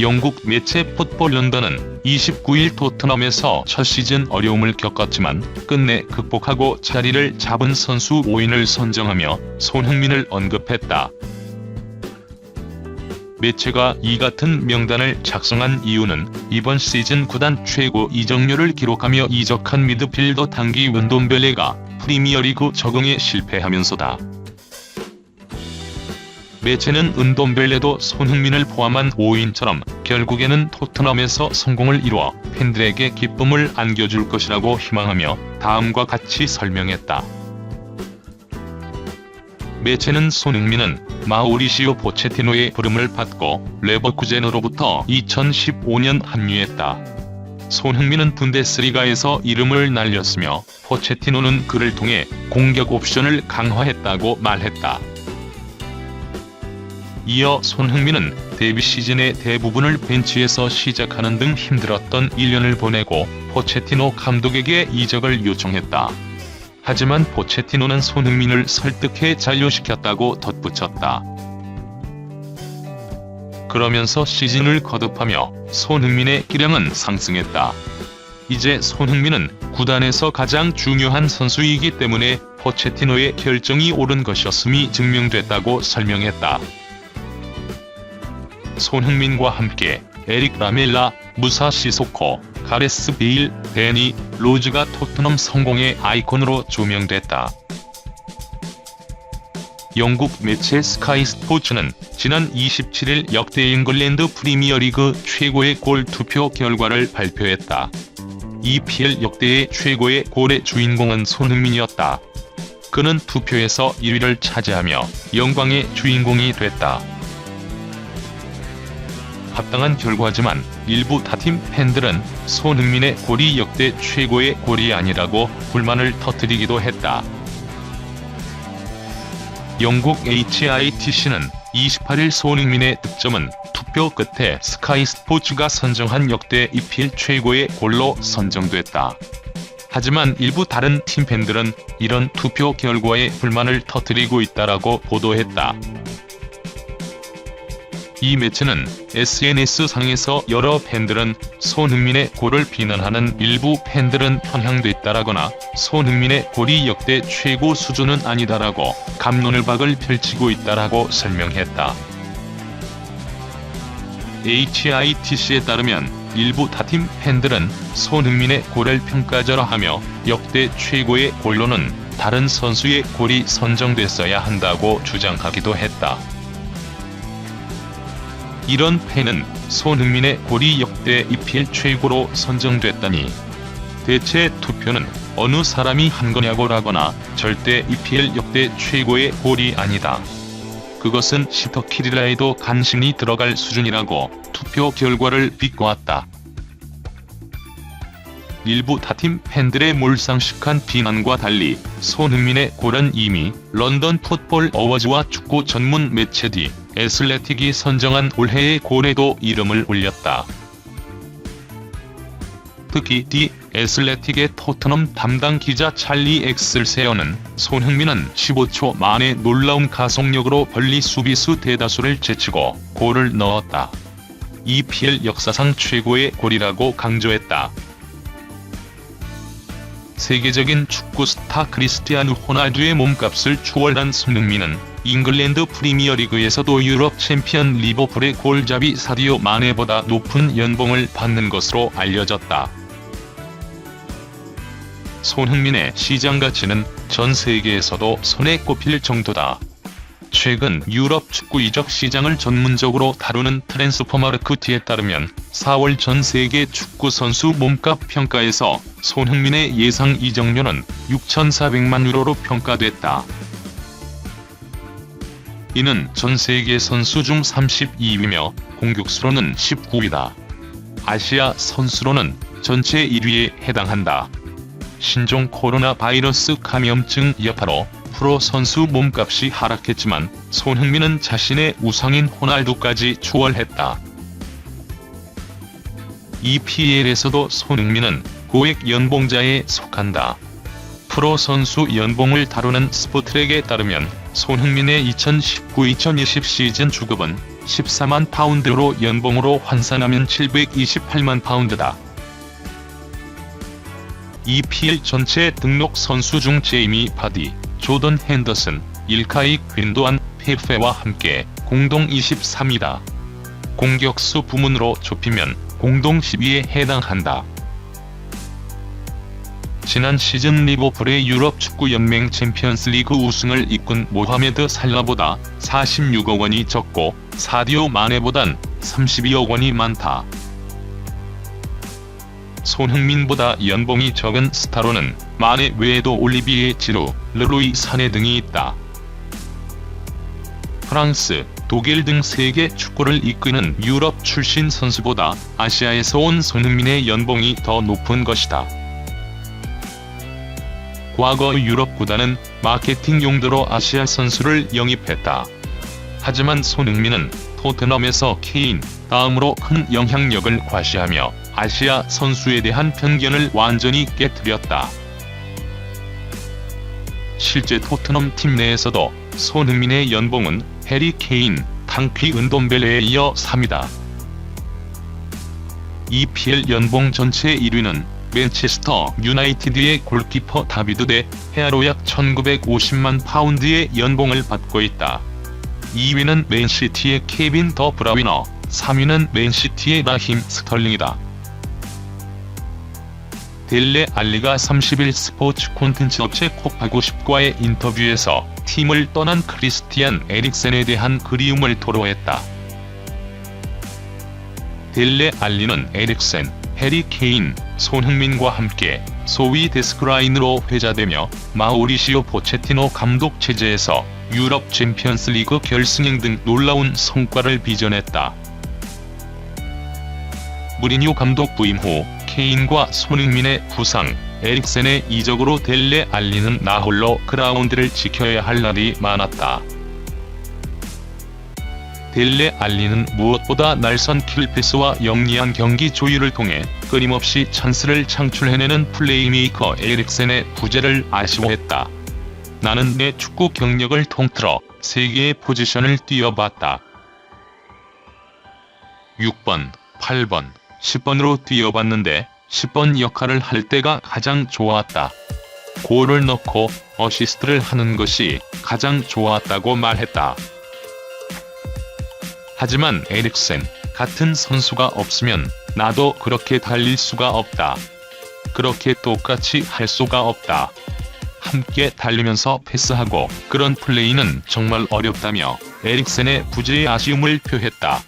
영국 매체 풋볼 런던은 29일 토트넘에서 첫 시즌 어려움을 겪었지만 끝내 극복하고 자리를 잡은 선수 5인을 선정하며 손흥민을 언급했다. 매체가 이 같은 명단을 작성한 이유는 이번 시즌 구단 최고 이적료를 기록하며 이적한 미드필더 단기 은돔벨레가 프리미어리그 적응에 실패하면서다. 매체는 은돔벨레도 손흥민을 포함한 5인처럼 결국에는 토트넘에서 성공을 이루어 팬들에게 기쁨을 안겨줄 것이라고 희망하며 다음과 같이 설명했다. 매체는 손흥민은 마우리시오 포체티노의 부름을 받고 레버쿠젠으로부터 2015년 합류했다. 손흥민은 분데스리가에서 이름을 날렸으며 포체티노는 그를 통해 공격 옵션을 강화했다고 말했다. 이어 손흥민은 데뷔 시즌의 대부분을 벤치에서 시작하는 등 힘들었던 1년을 보내고 포체티노 감독에게 이적을 요청했다. 하지만 포체티노는 손흥민을 설득해 잔류시켰다고 덧붙였다. 그러면서 시즌을 거듭하며 손흥민의 기량은 상승했다. 이제 손흥민은 구단에서 가장 중요한 선수이기 때문에 포체티노의 결정이 옳은 것이었음이 증명됐다고 설명했다. 손흥민과 함께 에릭 라멜라, 무사 시소코, 가레스 베일, 데니 로즈가 토트넘 성공의 아이콘으로 조명됐다. 영국 매체 스카이 스포츠는 지난 27일 역대 잉글랜드 프리미어리그 최고의 골 투표 결과를 발표했다. EPL 역대의 최고의 골의 주인공은 손흥민이었다. 그는 투표에서 1위를 차지하며 영광의 주인공이 됐다. 합당한 결과지만 일부 타팀 팬들은 손흥민의 골이 역대 최고의 골이 아니라고 불만을 터뜨리기도 했다. 영국 HITC는 28일 손흥민의 득점은 투표 끝에 스카이 스포츠가 선정한 역대 EPL 최고의 골로 선정됐다. 하지만 일부 다른 팀 팬들은 이런 투표 결과에 불만을 터뜨리고 있다라고 보도했다. 이 매체는 SNS상에서 여러 팬들은 손흥민의 골을 비난하는 일부 팬들은 편향됐다라거나 손흥민의 골이 역대 최고 수준은 아니다라고 갑론을박을 펼치고 있다라고 설명했다. HITC에 따르면 일부 타팀 팬들은 손흥민의 골을 평가절하하며 역대 최고의 골로는 다른 선수의 골이 선정됐어야 한다고 주장하기도 했다. 이런 팬은 손흥민의 골이 역대 EPL 최고로 선정됐다니 대체 투표는 어느 사람이 한 거냐고라거나 절대 EPL 역대 최고의 골이 아니다. 그것은 시터킬이라 해도 간신히 들어갈 수준이라고 투표 결과를 비꼬았다. 일부 타팀 팬들의 몰상식한 비난과 달리 손흥민의 골은 이미 런던 풋볼 어워즈와 축구 전문 매체 디 애슬레틱이 선정한 올해의 골에도 이름을 올렸다. 특히 디 애슬레틱의 토트넘 담당 기자 찰리 엑슬세어는 손흥민은 15초 만에 놀라운 가속력으로 벌리 수비수 대다수를 제치고 골을 넣었다. EPL 역사상 최고의 골이라고 강조했다. 세계적인 축구 스타 크리스티아누 호날두의 몸값을 추월한 손흥민은 잉글랜드 프리미어리그에서도 유럽 챔피언 리버풀의 골잡이 사디오 마네보다 높은 연봉을 받는 것으로 알려졌다. 손흥민의 시장 가치는 전 세계에서도 손에 꼽힐 정도다. 최근 유럽 축구 이적 시장을 전문적으로 다루는 트랜스퍼마르크트에 따르면 4월 전 세계 축구 선수 몸값 평가에서 손흥민의 예상 이적료는 6,400만 유로로 평가됐다. 이는 전 세계 선수 중 32위며 공격수로는 19위다. 아시아 선수로는 전체 1위에 해당한다. 신종 코로나 바이러스 감염증 여파로 프로 선수 몸값이 하락했지만 손흥민은 자신의 우상인 호날두까지 추월했다. EPL에서도 손흥민은 고액 연봉자에 속한다. 프로 선수 연봉을 다루는 스포트랙에 따르면 손흥민의 2019-2020 시즌 주급은 14만 파운드로 연봉으로 환산하면 728만 파운드다. EPL 전체 등록 선수 중 제이미 바디, 조던 핸더슨, 일카이 귄도안, 페페와 함께 공동 23위다. 공격수 부문으로 좁히면 공동 10위에 해당한다. 지난 시즌 리버풀의 유럽 축구 연맹 챔피언스 리그 우승을 이끈 모하메드 살라보다 46억 원이 적고 사디오 마네보단 32억 원이 많다. 손흥민보다 연봉이 적은 스타로는 마네 외에도 올리비에 지루, 르루이 사네 등이 있다. 프랑스, 독일 등 세계 축구를 이끄는 유럽 출신 선수보다 아시아에서 온 손흥민의 연봉이 더 높은 것이다. 과거 유럽 구단은 마케팅 용도로 아시아 선수를 영입했다. 하지만 손흥민은 토트넘에서 케인 다음으로 큰 영향력을 과시하며 아시아 선수에 대한 편견을 완전히 깨뜨렸다. 실제 토트넘 팀 내에서도 손흥민의 연봉은 해리 케인, 탕퀴 은돔벨레에 이어 3위다. EPL 연봉 전체 1위는 맨체스터 유나이티드의 골키퍼 다비드 데 헤아로 약 1950만 파운드의 연봉을 받고 있다. 2위는 맨시티의 케빈 더 브라위너, 3위는 맨시티의 라힘 스털링이다. 델레 알리가 30일 스포츠 콘텐츠 업체 콕150과의 인터뷰에서 팀을 떠난 크리스티안 에릭센에 대한 그리움을 토로했다. 델레 알리는 에릭센, 해리 케인, 손흥민과 함께 소위 데스크라인으로 회자되며 마우리시오 포체티노 감독 체제에서 유럽 챔피언스 리그 결승행 등 놀라운 성과를 빚어냈다. 무리뉴 감독 부임 후 케인과 손흥민의 부상, 에릭센의 이적으로 델레 알리는 나홀로 그라운드를 지켜야 할 날이 많았다. 델레 알리는 무엇보다 날선 킬패스와 영리한 경기 조율을 통해 끊임없이 찬스를 창출해내는 플레이메이커 에릭센의 부재를 아쉬워했다. 나는 내 축구 경력을 통틀어 3개의 포지션을 뛰어봤다. 6번, 8번, 10번으로 뛰어봤는데 10번 역할을 할 때가 가장 좋았다. 골을 넣고 어시스트를 하는 것이 가장 좋았다고 말했다. 하지만 에릭센 같은 선수가 없으면 나도 그렇게 달릴 수가 없다. 그렇게 똑같이 할 수가 없다. 함께 달리면서 패스하고 그런 플레이는 정말 어렵다며 에릭센의 부재의 아쉬움을 표했다.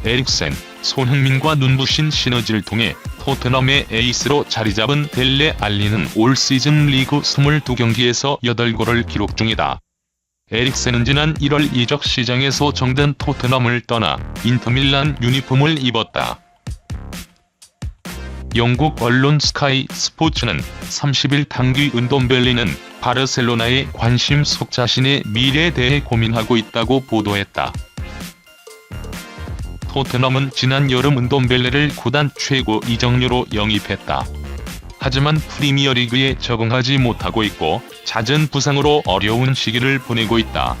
에릭센, 손흥민과 눈부신 시너지를 통해 토트넘의 에이스로 자리잡은 델레 알리는 올 시즌 리그 22경기에서 8골을 기록 중이다. 에릭센은 지난 1월 이적 시장에서 정든 토트넘을 떠나 인터밀란 유니폼을 입었다. 영국 언론 스카이 스포츠는 30일 탕귀 은돔벨레는 바르셀로나에 관심 속 자신의 미래에 대해 고민하고 있다고 보도했다. 토트넘은 지난 여름 은돔벨레를 구단 최고 이적료로 영입했다. 하지만 프리미어리그에 적응하지 못하고 있고 잦은 부상으로 어려운 시기를 보내고 있다.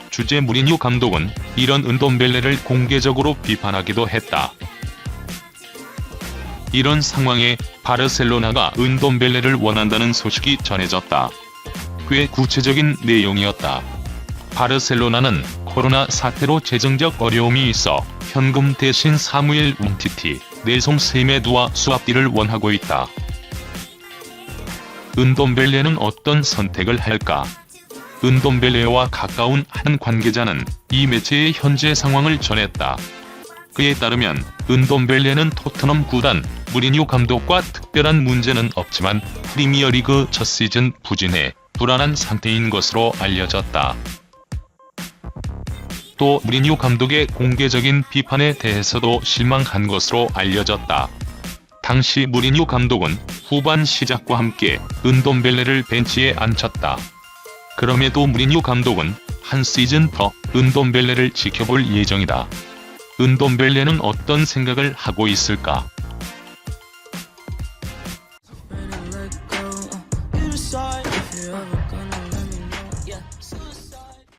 주제 무리뉴 감독은 이런 은돔벨레를 공개적으로 비판하기도 했다. 이런 상황에 바르셀로나가 은돔벨레를 원한다는 소식이 전해졌다. 꽤 구체적인 내용이었다. 바르셀로나는 코로나 사태로 재정적 어려움이 있어 현금 대신 사무엘 움티티, 넬송 세메두와 수압디를 원하고 있다. 은돔벨레는 어떤 선택을 할까? 은돔벨레와 가까운 한 관계자는 이 매체의 현재 상황을 전했다. 그에 따르면 은돔벨레는 토트넘 구단 무리뉴 감독과 특별한 문제는 없지만 프리미어리그 첫 시즌 부진에 불안한 상태인 것으로 알려졌다. 또 무리뉴 감독의 공개적인 비판에 대해서도 실망한 것으로 알려졌다. 당시 무리뉴 감독은 후반 시작과 함께 은돔벨레를 벤치에 앉혔다. 그럼에도 무리뉴 감독은 한 시즌 더 은돔벨레를 지켜볼 예정이다. 은돔벨레는 어떤 생각을 하고 있을까?